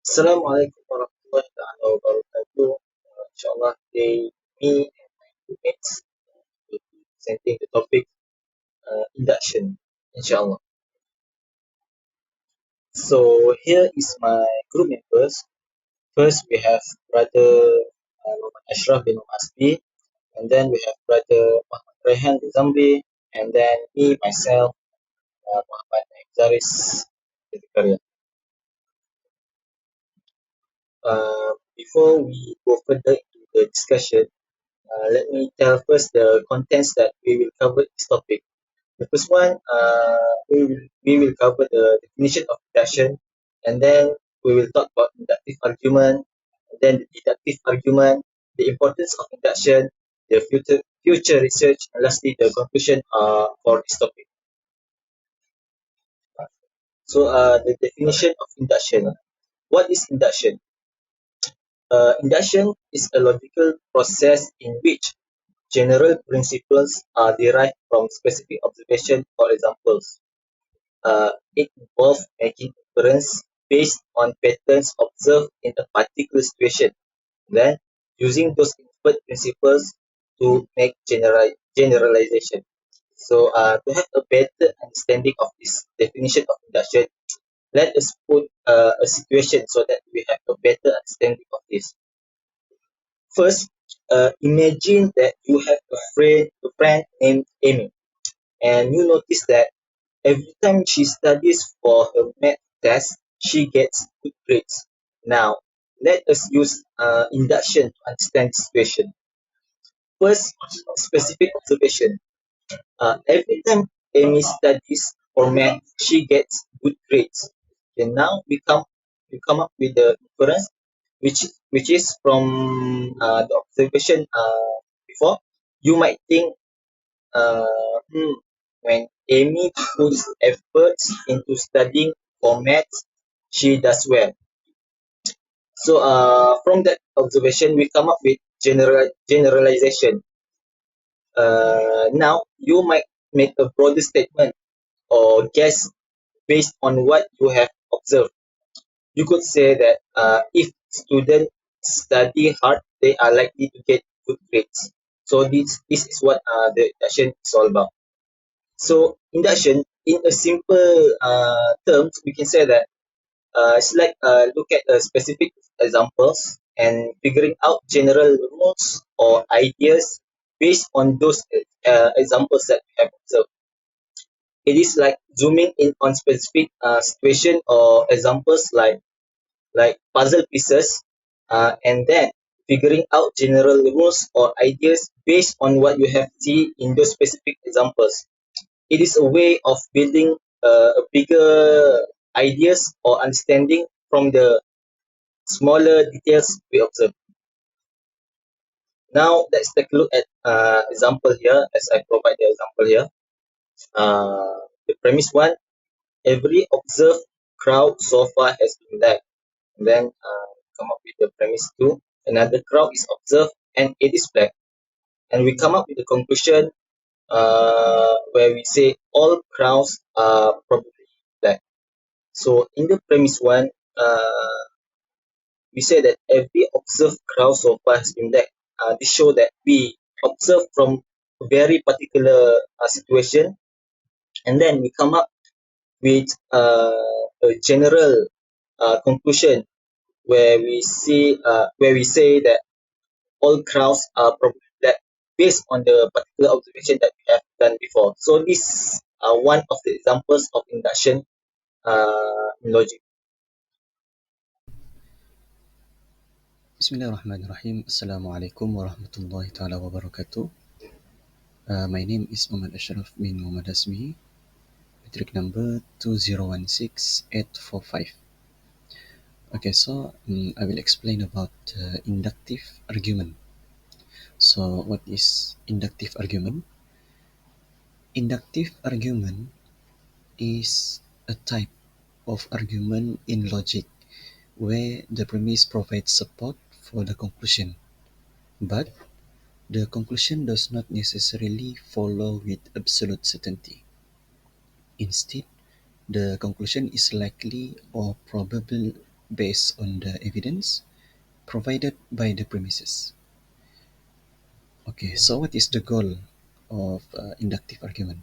Assalamualaikum warahmatullahi taala wabarakatuh. InsyaAllah today me and my roommates will be presenting the topic induction. InsyaAllah. So here is my group members. First we have brother Muhammad Asyraf bin Hasbi, and then we have brother Muhammad RAIHAN bin ZAMRI, and then me myself Muhammad ZARIS ZAKARIA. Before we go further into the discussion, let me tell first the contents that we will cover this topic. The first one, we will cover the definition of induction, and then we will talk about inductive argument, and then the deductive argument, the importance of induction, the future research, and lastly the conclusion for this topic. So, the definition of induction. What is induction? Induction is a logical process in which general principles are derived from specific observation or examples. It involves making inference based on patterns observed in a particular situation, then using those inferred principles to make generalization. So, to have a better understanding of this definition of induction, let us put a situation so that we have a better understanding of this. First, imagine that you have a friend named Amy, and you notice that every time she studies for her math test, she gets good grades. Now, let us use induction to understand the situation. First, specific observation. Every time Amy studies for math, she gets good grades. And now we come up with the inference, which is from the observation before. You might think, when Amy puts efforts into studying for maths, she does well. So, from that observation, we come up with generalization. Now, you might make a broader statement or guess based on what you have observed. You could say that if students study hard, they are likely to get good grades. So, this is what the induction is all about. So, induction, in a simple terms, we can say that it's like look at specific examples and figuring out general rules or ideas based on those examples that we have observed. It is like zooming in on specific situation or examples like puzzle pieces, and then figuring out general rules or ideas based on what you have seen in those specific examples. It is a way of building a bigger ideas or understanding from the smaller details we observe. Now let's take a look at example here as I provide the example here. The premise one, every observed crowd so far has been black. And then come up with the premise two, another crowd is observed and it is black. And we come up with the conclusion where we say all crowds are probably black. So in the premise one, we say that every observed crowd so far has been black. This show that we observe from a very particular situation, and then we come up with a general conclusion where we say that all crowds are probably black based on the particular observation that we have done before. So this are one of the examples of induction in logic. Bismillahirrahmanirrahim. Assalamualaikum warahmatullahi taala wabarakatuh. My name is Muhammad Asyraf bin Muhammad Hasbi, matric number 2016845. Okay, so I will explain about inductive argument. So, what is inductive argument? Inductive argument is a type of argument in logic where the premise provides support for the conclusion, but the conclusion does not necessarily follow with absolute certainty. Instead, the conclusion is likely or probable based on the evidence provided by the premises. Okay, so what is the goal of inductive argument?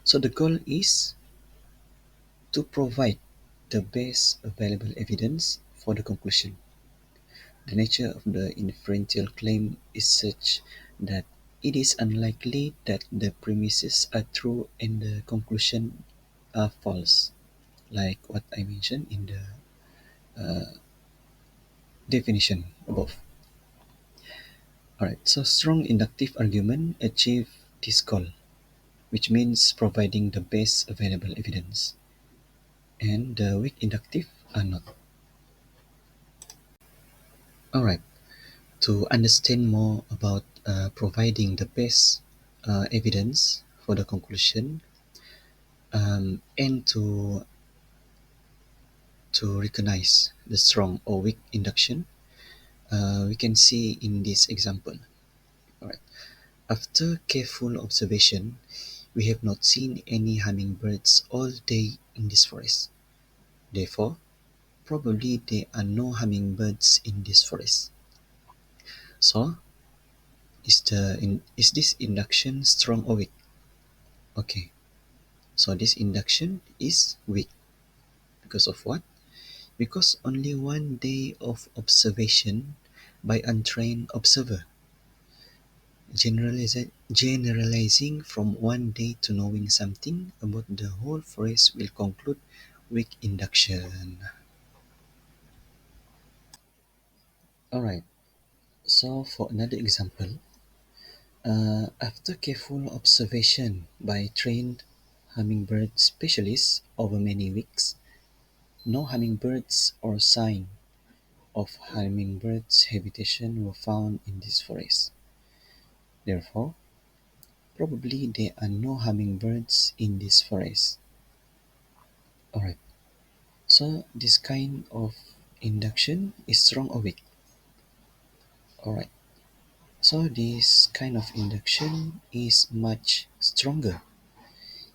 So the goal is to provide the best available evidence for the conclusion. The nature of the inferential claim is such that it is unlikely that the premises are true and the conclusion are false, like what I mentioned in the definition above. Alright, so strong inductive argument achieve this goal, which means providing the best available evidence, and the weak inductive are not. Alright, to understand more about providing the best evidence for the conclusion, and to recognize the strong or weak induction, we can see in this example. Alright. After careful observation, we have not seen any hummingbirds all day in this forest. Therefore, probably there are no hummingbirds in this forest. So, is this induction strong or weak? Okay, so this induction is weak. Because of what? Because only one day of observation by untrained observer. Generalizing from one day to knowing something about the whole forest will conclude weak induction. Alright, so for another example, after careful observation by trained hummingbird specialists over many weeks, no hummingbirds or sign of hummingbirds' habitation were found in this forest. Therefore, probably there are no hummingbirds in this forest. Alright, so this kind of induction is strong or weak? Alright, so this kind of induction is much stronger.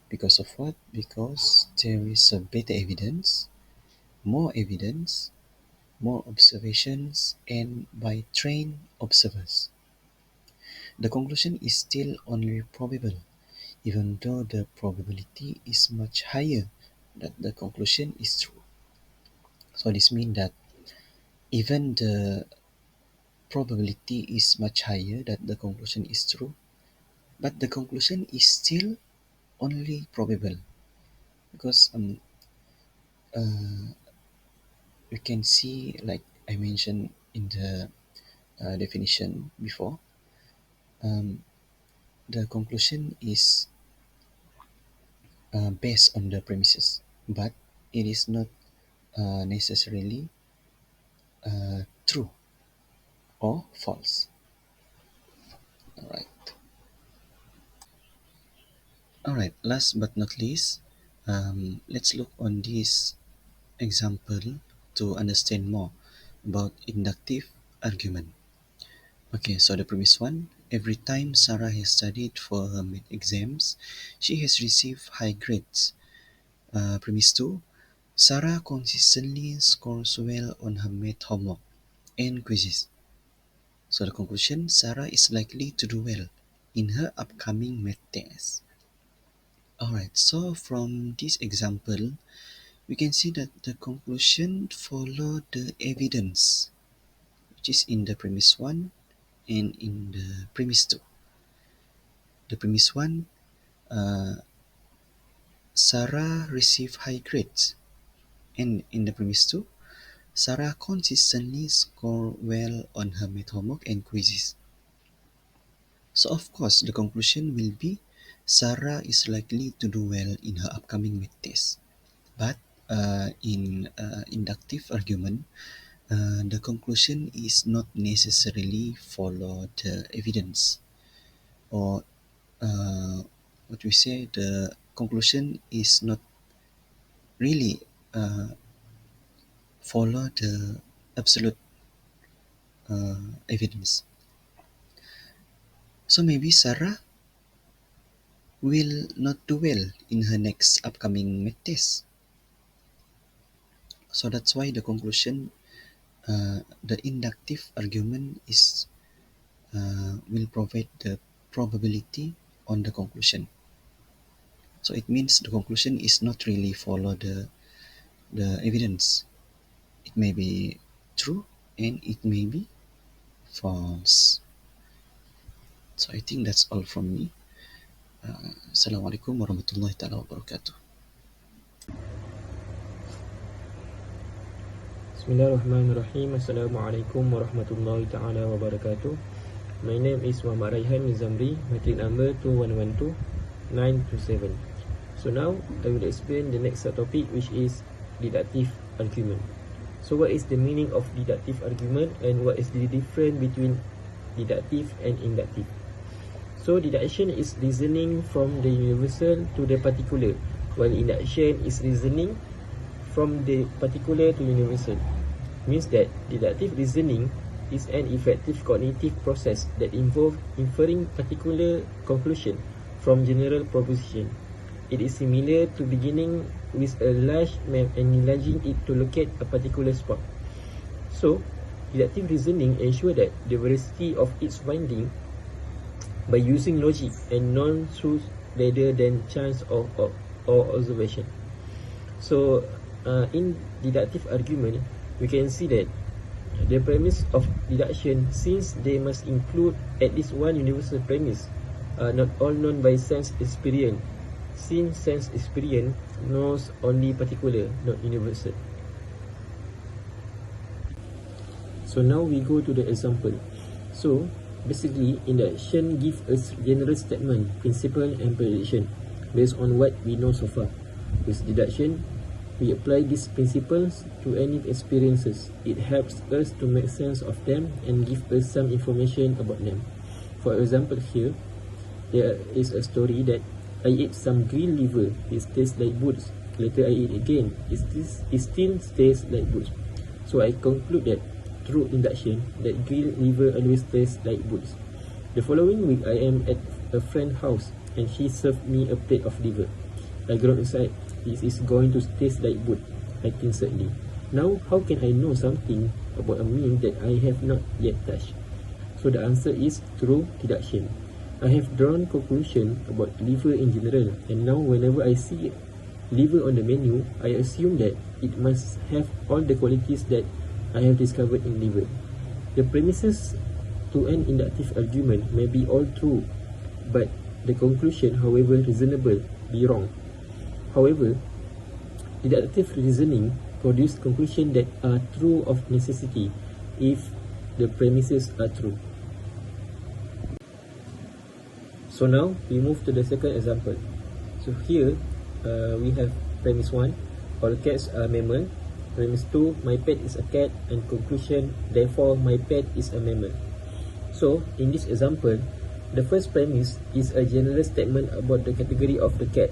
Because of what? Because there is a better evidence, more observations, and by trained observers. The conclusion is still only probable, even though the probability is much higher that the conclusion is true. So this means that even the probability is much higher that the conclusion is true, but the conclusion is still only probable because uh, we can see, like I mentioned in the definition before, um, the conclusion is based on the premises, but it is not necessarily true or false. All right. All right. Last but not least, let's look on this example to understand more about inductive argument. Okay, so the premise one, every time Sarah has studied for her mid exams, she has received high grades. Premise two, Sarah consistently scores well on her math homework and quizzes. So the conclusion, Sarah is likely to do well in her upcoming math test. Alright, so from this example, we can see that the conclusion follow the evidence, which is in the premise one and in the premise two. The premise one, uh, Sarah received high grades, and in the premise two, Sarah consistently scored well on her math homework and quizzes. So of course, the conclusion will be Sarah is likely to do well in her upcoming math test. But in inductive argument, the conclusion is not necessarily follow the evidence, or what we say, the conclusion is not really follow the absolute evidence. So maybe Sarah will not do well in her next upcoming math test. So that's why the conclusion, the inductive argument is will provide the probability on the conclusion. So it means the conclusion is not really follow the evidence. It may be true and it may be false. So I think that's all from me. Assalamualaikum warahmatullahi taala wabarakatuh. Bismillahirrahmanirrahim. Assalamualaikum warahmatullahi taala wabarakatuh. My name is Muhammad RAIHAN with ZAMRI, matric number 2112927. So now I will explain the next subtopic, which is deductive argument. So what is the meaning of deductive argument and what is the difference between deductive and inductive? So deduction is reasoning from the universal to the particular, while induction is reasoning from the particular to universal. Means that deductive reasoning is an effective cognitive process that involves inferring particular conclusion from general proposition. It is similar to beginning with a large map and enlarging it to locate a particular spot. So, deductive reasoning ensures that the veracity of its finding by using logic and non-truth rather than chance or observation. So, in deductive argument, we can see that the premise of deduction, since they must include at least one universal premise, not all known by sense experience, since sense experience knows only particular, not universal. So now we go to the example. So basically, induction gives us general statement, principle and prediction based on what we know so far. With deduction, we apply these principles to any experiences. It helps us to make sense of them and give us some information about them. For example, here there is a story that I ate some grilled liver. It tastes like boots. Later I eat again. It still tastes like boots. So I conclude that through induction that grilled liver always tastes like boots. The following week I am at a friend's house and he served me a plate of liver. I groaned inside. This is going to taste like wood, I think certainly. Now, how can I know something about a meal that I have not yet touched? So the answer is through deduction. I have drawn conclusion about liver in general, and now whenever I see liver on the menu, I assume that it must have all the qualities that I have discovered in liver. The premises to an inductive argument may be all true, but the conclusion, however reasonable, be wrong. However, deductive reasoning produces conclusions that are true of necessity if the premises are true. So now we move to the second example. So here we have premise 1, all cats are mammal. Premise 2, my pet is a cat, and conclusion, therefore my pet is a mammal. So in this example, the first premise is a general statement about the category of the cat.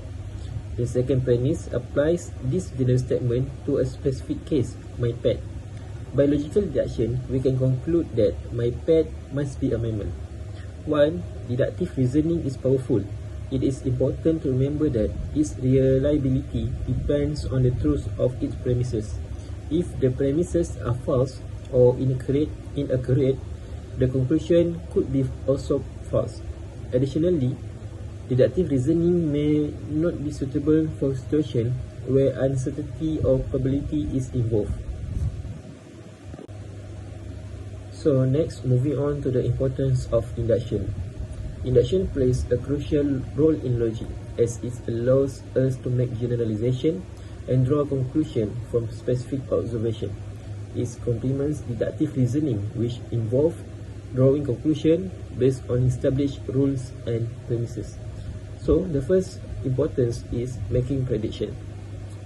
The second premise applies this general statement to a specific case, my pet. By logical deduction, we can conclude that my pet must be a mammal. While deductive reasoning is powerful, it is important to remember that its reliability depends on the truth of its premises. If the premises are false or inaccurate, the conclusion could be also false. Additionally, deductive reasoning may not be suitable for situations where uncertainty or probability is involved. So next, moving on to the importance of induction. Induction plays a crucial role in logic as it allows us to make generalization and draw conclusion from specific observation. It complements deductive reasoning, which involves drawing conclusion based on established rules and premises. So the first importance is making prediction.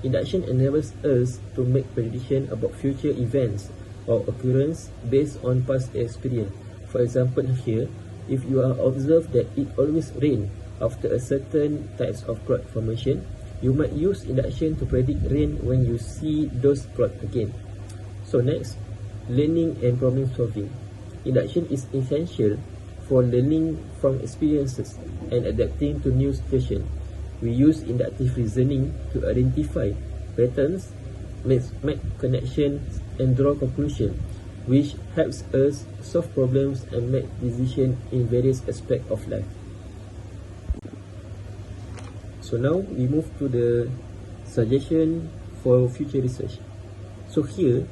Induction enables us to make prediction about future events or occurrence based on past experience. For example, here, if you are observed that it always rains after a certain types of cloud formation, you might use induction to predict rain when you see those clouds again. So next, learning and problem solving. Induction is essential for learning from experiences and adapting to new situations. We use inductive reasoning to identify patterns make connections and draw conclusions, which helps us solve problems and make decisions in various aspects of life. So now we move to the suggestion for future research. So here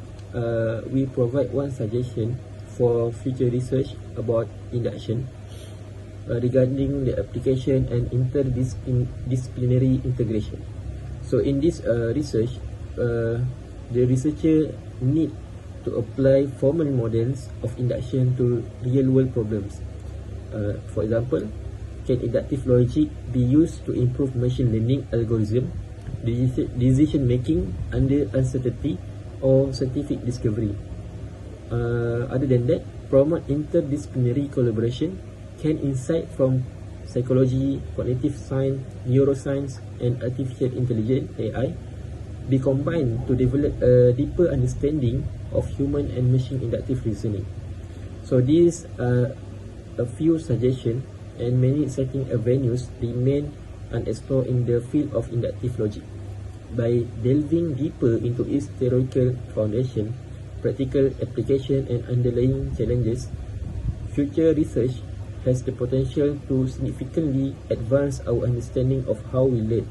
we provide one suggestion for future research about induction regarding the application and interdisciplinary integration. So in this research, the researcher need to apply formal models of induction to real-world problems. For example, can inductive logic be used to improve machine learning algorithm, decision making under uncertainty, or scientific discovery? Other than that, promote interdisciplinary collaboration. Can insight from psychology, cognitive science, neuroscience, and artificial intelligence (AI) be combined to develop a deeper understanding of human and machine inductive reasoning? So these are a few suggestions, and many exciting avenues remain unexplored in the field of inductive logic. By delving deeper into its theoretical foundation, practical application, and underlying challenges, future research has the potential to significantly advance our understanding of how we learn,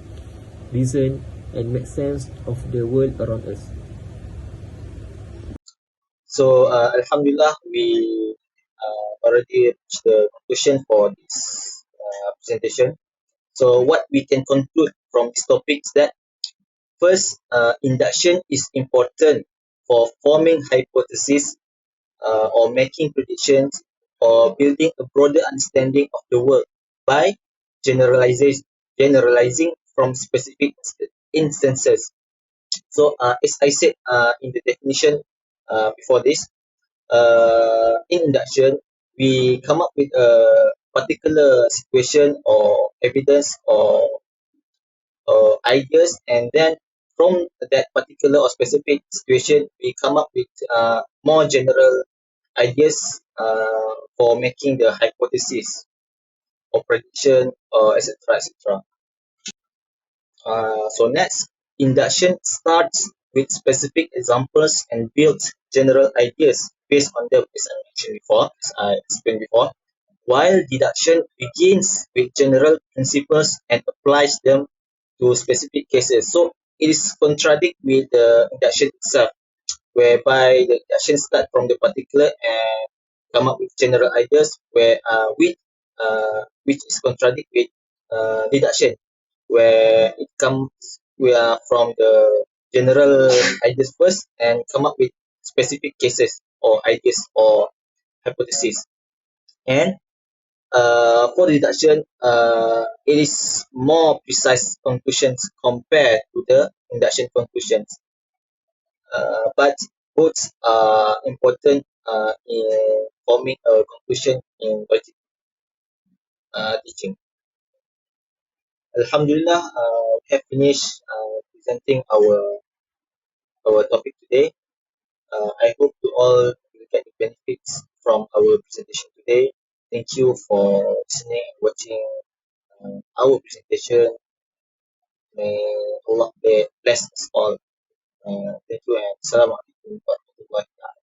reason, and make sense of the world around us. So, Alhamdulillah, we already reached the conclusion for this presentation. So, what we can conclude from this topic is that first, induction is important for forming hypotheses or making predictions or building a broader understanding of the world by generalizing from specific instances. So, as I said in the definition before this, in induction, we come up with a particular situation or evidence or ideas, and then from that particular or specific situation, we come up with more general ideas for making the hypothesis or prediction or etc. etc. So next, induction starts with specific examples and builds general ideas based on them, as I mentioned before, as I explained before. While deduction begins with general principles and applies them to specific cases. So it is contradict with the induction itself, whereby the induction start from the particular and come up with general ideas, where which is contradict with deduction, where it comes we are from the general ideas first and come up with specific cases or ideas or hypotheses. And for deduction, it is more precise conclusions compared to the induction conclusions. But both are important in forming a conclusion in logic teaching. Alhamdulillah, we have finished presenting our topic today. I hope you all will get the benefits from our presentation today. Thank you for listening and watching our presentation. May Allah bless us all. Thank you and Assalamualaikum warahmatullahi wabarakatuh.